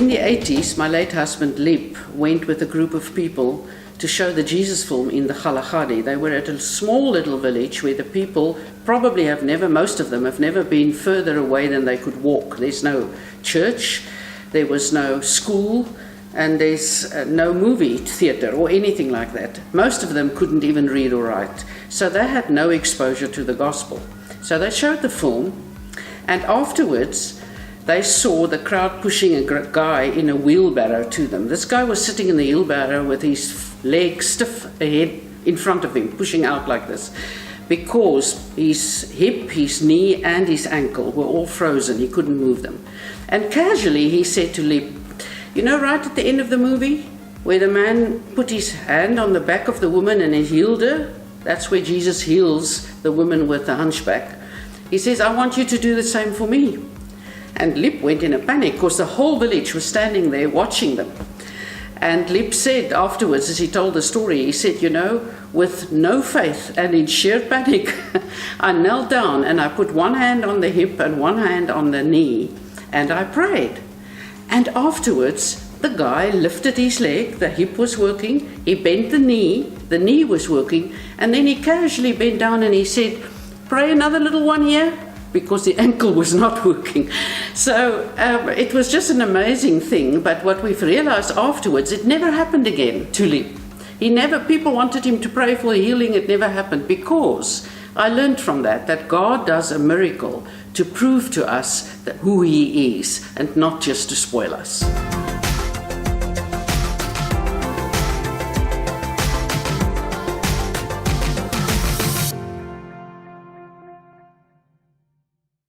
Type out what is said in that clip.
in the 80s, my late husband Lip went with a group of people to show the Jesus film in the Galagadi. They were at a small little village where the people probably most of them have never been further away than they could walk. There's no church, there was no school, and there's no movie theater or anything like that. Most of them couldn't even read or write. So they had no exposure to the gospel. So they showed the film, and afterwards they saw the crowd pushing a guy in a wheelbarrow to them. This guy was sitting in the wheelbarrow with his legs stiff ahead in front of him, pushing out like this, because his hip, his knee, and his ankle were all frozen. He couldn't move them. And casually he said to Lip, you know, right at the end of the movie, where the man put his hand on the back of the woman and he healed her, that's where Jesus heals the woman with the hunchback. He says, I want you to do the same for me. And Lip went in a panic because the whole village was standing there watching them. And Lip said afterwards, as he told the story, he said, you know, with no faith and in sheer panic, I knelt down and I put one hand on the hip and one hand on the knee, and I prayed. And afterwards, the guy lifted his leg, the hip was working, he bent the knee was working, and then he casually bent down and he said, pray another little one here, because the ankle was not working. So it was just an amazing thing, but what we've realized afterwards, it never happened again to Lip. People wanted him to pray for healing, it never happened, because I learned from that God does a miracle to prove to us who he is, and not just to spoil us.